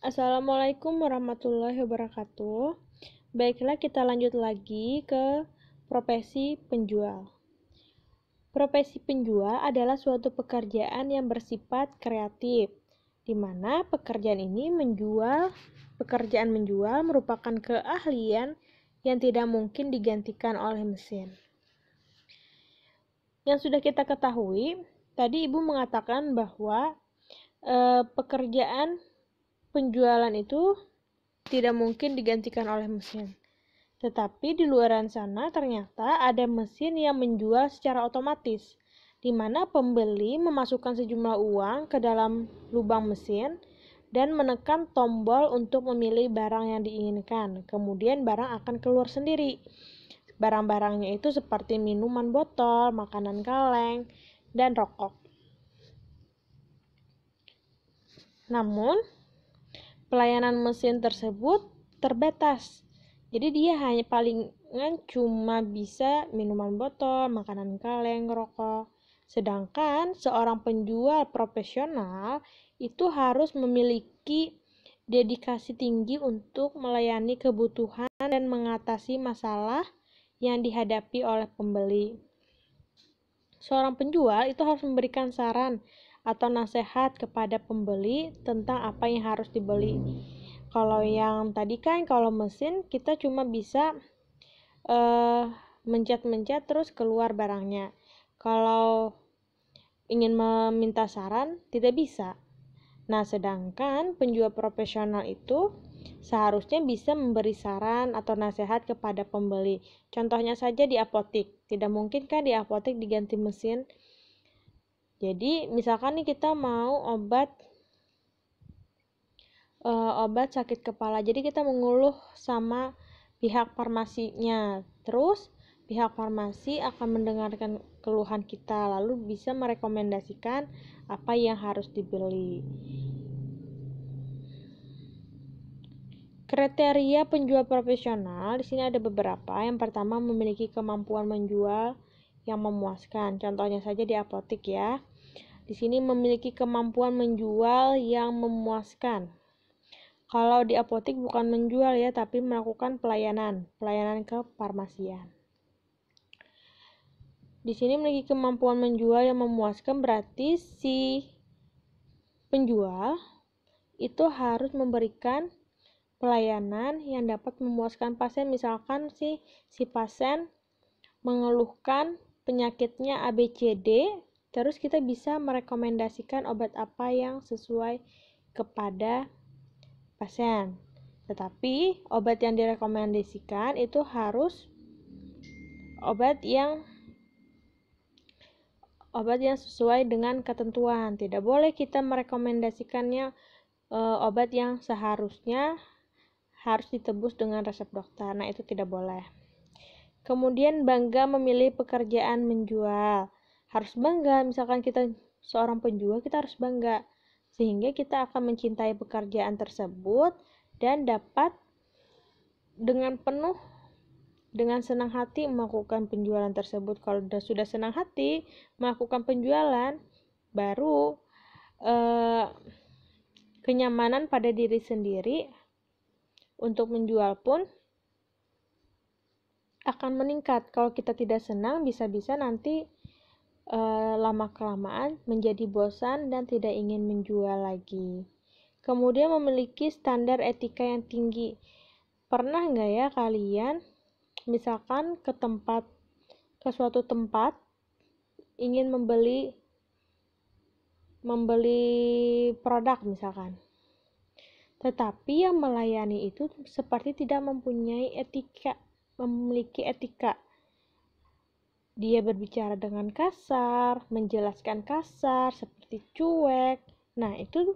Assalamualaikum warahmatullahi wabarakatuh. Baiklah, kita lanjut lagi ke profesi penjual. Profesi penjual adalah suatu pekerjaan yang bersifat kreatif, di mana pekerjaan menjual merupakan keahlian yang tidak mungkin digantikan oleh mesin. Yang sudah kita ketahui, tadi Ibu mengatakan bahwa pekerjaan penjualan itu tidak mungkin digantikan oleh mesin. Tetapi di luaran sana ternyata ada mesin yang menjual secara otomatis, di mana pembeli memasukkan sejumlah uang ke dalam lubang mesin dan menekan tombol untuk memilih barang yang diinginkan. Kemudian barang akan keluar sendiri. Barang-barangnya itu seperti minuman botol, makanan kaleng, dan rokok. Namun, pelayanan mesin tersebut terbatas. Jadi dia hanya palingan cuma bisa minuman botol, makanan kaleng, rokok. Sedangkan seorang penjual profesional itu harus memiliki dedikasi tinggi untuk melayani kebutuhan dan mengatasi masalah yang dihadapi oleh pembeli. Seorang penjual itu harus memberikan saran atau nasihat kepada pembeli tentang apa yang harus dibeli. Kalau yang tadi kan, kalau mesin kita cuma bisa mencet-mencet terus keluar barangnya. Kalau ingin meminta saran, tidak bisa. Nah, sedangkan penjual profesional itu seharusnya bisa memberi saran atau nasihat kepada pembeli. Contohnya saja di apotek. Tidak mungkin kan di apotek diganti mesin. Jadi, misalkan nih kita mau obat sakit kepala. Jadi kita mengeluh sama pihak farmasinya. Terus pihak farmasi akan mendengarkan keluhan kita, lalu bisa merekomendasikan apa yang harus dibeli. Kriteria penjual profesional di sini ada beberapa. Yang pertama, memiliki kemampuan menjual yang memuaskan. Contohnya saja di apotek ya. Di sini memiliki kemampuan menjual yang memuaskan. Kalau di apotek bukan menjual ya, tapi melakukan pelayanan kefarmasian. Di sini memiliki kemampuan menjual yang memuaskan berarti si penjual itu harus memberikan pelayanan yang dapat memuaskan pasien. Misalkan si pasien mengeluhkan penyakitnya ABCD, terus kita bisa merekomendasikan obat apa yang sesuai kepada pasien. Tetapi obat yang direkomendasikan itu harus obat yang sesuai dengan ketentuan. Tidak boleh kita merekomendasikannya obat yang seharusnya harus ditebus dengan resep dokter. Nah, itu tidak boleh. Kemudian bangga memilih pekerjaan menjual. Harus bangga, misalkan kita seorang penjual, kita harus bangga. Sehingga kita akan mencintai pekerjaan tersebut dan dapat dengan senang hati melakukan penjualan tersebut. Kalau sudah senang hati melakukan penjualan, baru kenyamanan pada diri sendiri untuk menjual pun akan meningkat. Kalau kita tidak senang, bisa-bisa nanti lama-kelamaan menjadi bosan dan tidak ingin menjual lagi. Kemudian memiliki standar etika yang tinggi. Pernah nggak ya kalian misalkan ke suatu tempat ingin membeli produk misalkan, tetapi yang melayani itu seperti tidak memiliki etika. Dia berbicara dengan kasar, menjelaskan kasar, seperti cuek. Nah, itu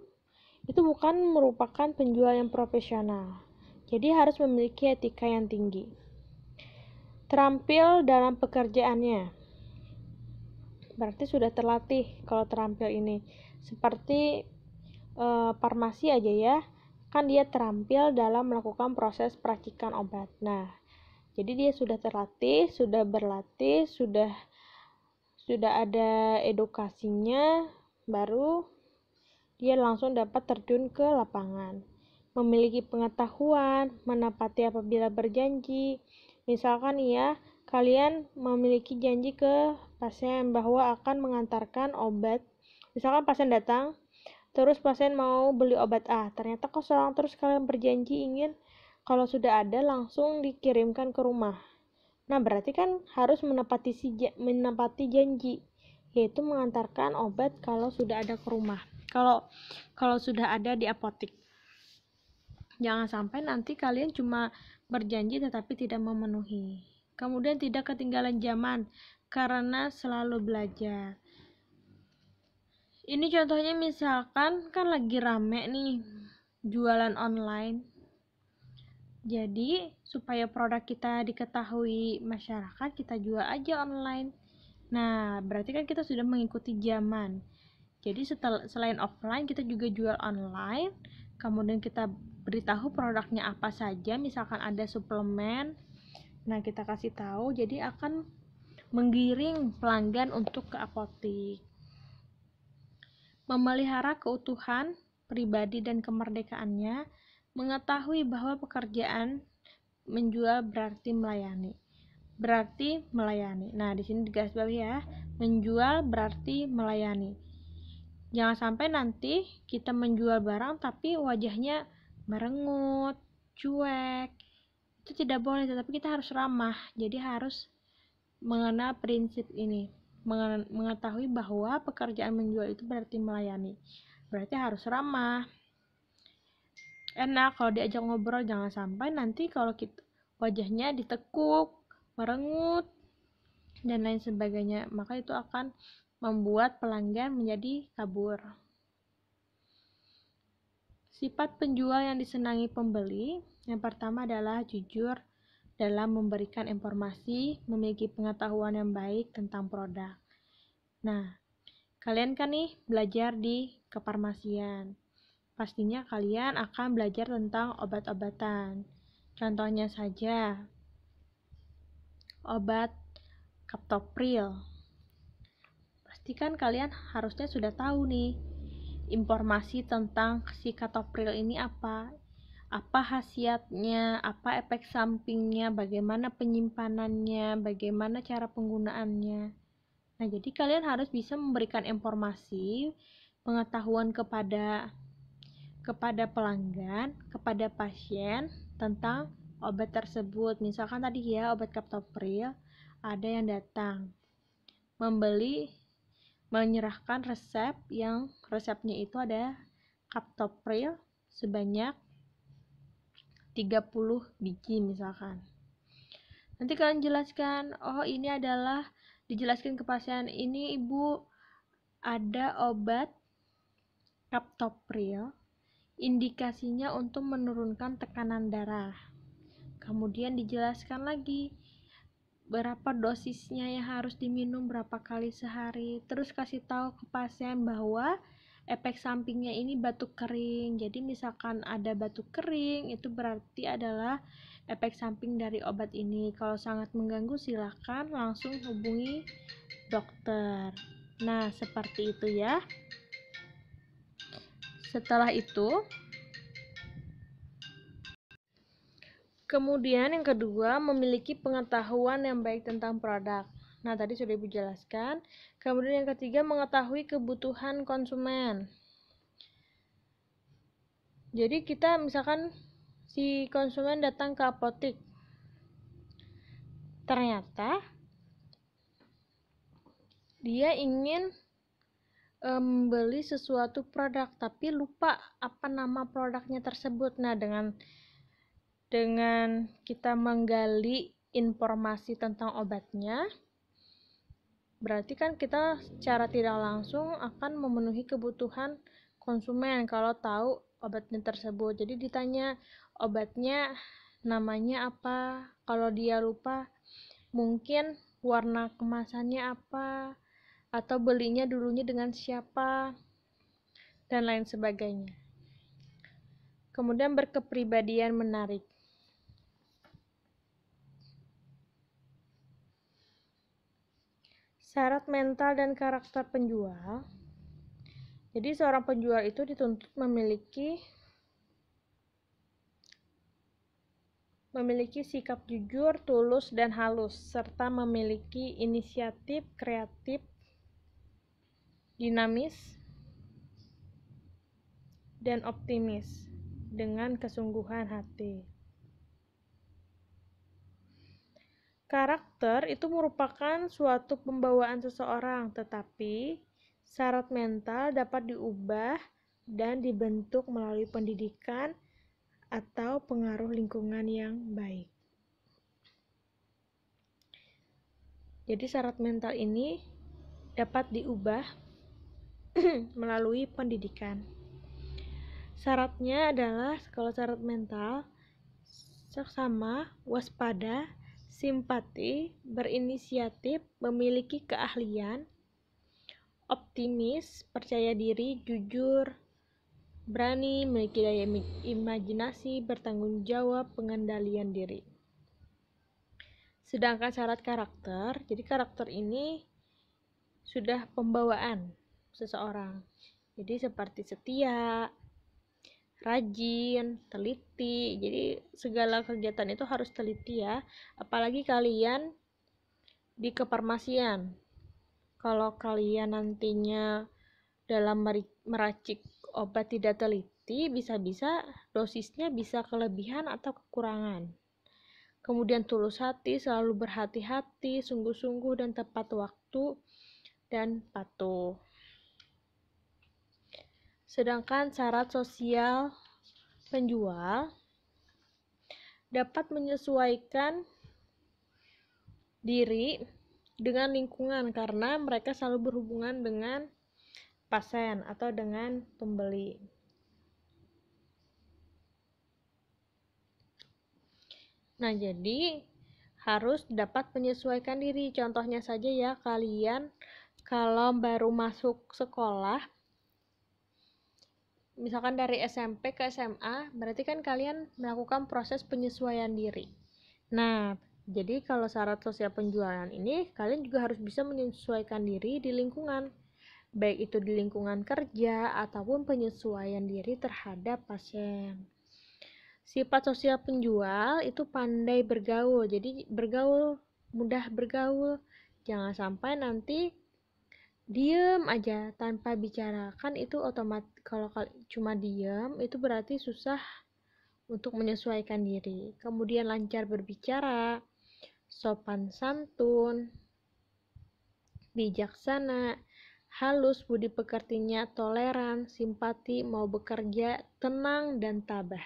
bukan merupakan penjual yang profesional. Jadi harus memiliki etika yang tinggi. Terampil dalam pekerjaannya. Berarti sudah terlatih kalau terampil ini. Seperti farmasi aja ya. Kan dia terampil dalam melakukan proses peracikan obat. Nah, jadi dia sudah terlatih, sudah berlatih, sudah ada edukasinya, baru dia langsung dapat terjun ke lapangan. memiliki pengetahuan, menepati apabila berjanji. Misalkan ya, kalian memiliki janji ke pasien bahwa akan mengantarkan obat. Misalkan pasien datang, terus pasien mau beli obat A, ternyata kosong, terus kalian berjanji ingin kalau sudah ada langsung dikirimkan ke rumah. Nah, berarti kan harus menepati janji, yaitu mengantarkan obat kalau sudah ada ke rumah. Kalau sudah ada di apotik. Jangan sampai nanti kalian cuma berjanji tetapi tidak memenuhi. Kemudian tidak ketinggalan zaman karena selalu belajar. Ini contohnya misalkan kan lagi rame nih jualan online. Jadi supaya produk kita diketahui masyarakat, kita jual aja online. Nah, berarti kan kita sudah mengikuti zaman. Jadi selain offline, kita juga jual online. Kemudian kita beritahu produknya apa saja, misalkan ada suplemen. Nah, kita kasih tahu, jadi akan menggiring pelanggan untuk ke apotik. Memelihara keutuhan pribadi dan kemerdekaannya, mengetahui bahwa pekerjaan menjual berarti melayani. Nah, di sini digarisbawahi ya, menjual berarti melayani. Jangan sampai nanti kita menjual barang tapi wajahnya merengut, cuek. Itu tidak boleh, tetapi kita harus ramah. Jadi harus mengenal prinsip ini, mengetahui bahwa pekerjaan menjual itu berarti melayani. Berarti harus ramah, enak kalau diajak ngobrol. Jangan sampai nanti kalau kita wajahnya ditekuk, merengut, dan lain sebagainya, maka itu akan membuat pelanggan menjadi kabur. Sifat penjual yang disenangi pembeli, yang pertama adalah jujur dalam memberikan informasi, memiliki pengetahuan yang baik tentang produk. Nah, kalian kan nih belajar di kefarmasian. Pastinya kalian akan belajar tentang obat-obatan. Contohnya saja, obat Captopril. Pastikan kalian harusnya sudah tahu nih informasi tentang si Captopril ini apa khasiatnya, apa efek sampingnya, bagaimana penyimpanannya, bagaimana cara penggunaannya. Nah, jadi kalian harus bisa memberikan informasi, pengetahuan kepada pelanggan, kepada pasien tentang obat tersebut. Misalkan tadi ya, obat Captopril, ada yang datang membeli, menyerahkan resep, yang resepnya itu ada Captopril sebanyak 30 biji misalkan. Nanti kalian jelaskan, oh ini adalah, dijelaskan ke pasien, ini ibu ada obat Captopril, indikasinya untuk menurunkan tekanan darah. Kemudian dijelaskan lagi berapa dosisnya yang harus diminum, berapa kali sehari. Terus kasih tahu ke pasien bahwa efek sampingnya ini batuk kering. Jadi misalkan ada batuk kering, itu berarti adalah efek samping dari obat ini. Kalau sangat mengganggu, silakan langsung hubungi dokter. Nah, seperti itu ya. Setelah itu, kemudian yang kedua, memiliki pengetahuan yang baik tentang produk. Nah, tadi sudah Ibu jelaskan. Kemudian yang ketiga, mengetahui kebutuhan konsumen. Jadi kita misalkan si konsumen datang ke apotik. Ternyata dia ingin membeli sesuatu produk tapi lupa apa nama produknya tersebut. Nah, dengan kita menggali informasi tentang obatnya, berarti kan kita secara tidak langsung akan memenuhi kebutuhan konsumen kalau tahu obatnya tersebut. Jadi ditanya obatnya namanya apa, kalau dia lupa mungkin warna kemasannya apa, atau belinya dulunya dengan siapa, dan lain sebagainya. Kemudian berkepribadian menarik. Syarat mental dan karakter penjual. Jadi seorang penjual itu dituntut memiliki memiliki sikap jujur, tulus, dan halus, serta memiliki inisiatif, kreatif, dinamis, dan optimis dengan kesungguhan hati. Karakter itu merupakan suatu pembawaan seseorang, tetapi syarat mental dapat diubah dan dibentuk melalui pendidikan atau pengaruh lingkungan yang baik. Jadi syarat mental ini dapat diubah melalui pendidikan. Syaratnya adalah kalau syarat mental seksama, waspada, simpati, berinisiatif, memiliki keahlian, optimis, percaya diri, jujur, berani, memiliki daya imajinasi, bertanggung jawab, pengendalian diri. Sedangkan syarat karakter, jadi karakter ini sudah pembawaan seseorang. Jadi seperti setia, rajin, teliti. Jadi segala kegiatan itu harus teliti ya. Apalagi kalian di kefarmasian. Kalau kalian nantinya dalam meracik obat tidak teliti, bisa-bisa dosisnya bisa kelebihan atau kekurangan. Kemudian tulus hati, selalu berhati-hati, sungguh-sungguh dan tepat waktu, dan patuh. Sedangkan syarat sosial penjual dapat menyesuaikan diri dengan lingkungan karena mereka selalu berhubungan dengan pasien atau dengan pembeli. Nah, jadi harus dapat menyesuaikan diri. Contohnya saja ya, kalian kalau baru masuk sekolah, misalkan dari SMP ke SMA, berarti kan kalian melakukan proses penyesuaian diri. Nah, jadi kalau syarat sosial penjualan ini, kalian juga harus bisa menyesuaikan diri di lingkungan, baik itu di lingkungan kerja ataupun penyesuaian diri terhadap pasien. Sifat sosial penjual itu pandai bergaul, jadi bergaul, mudah bergaul, jangan sampai nanti diem aja tanpa bicara, kan itu otomatis kalau cuma diem itu berarti susah untuk menyesuaikan diri. Kemudian lancar berbicara, sopan santun, bijaksana, halus, budi pekertinya, toleran, simpati, mau bekerja, tenang dan tabah.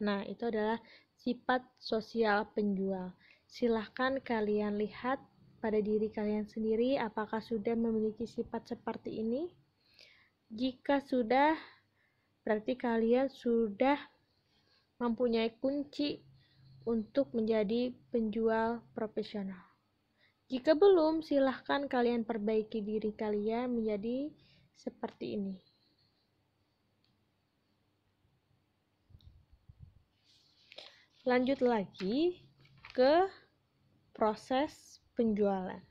Nah, itu adalah sifat sosial penjual. Silahkan kalian lihat pada diri kalian sendiri apakah sudah memiliki sifat seperti ini. Jika sudah, berarti kalian sudah mempunyai kunci untuk menjadi penjual profesional. Jika belum, silahkan kalian perbaiki diri kalian menjadi seperti ini. Lanjut lagi ke proses penjualan.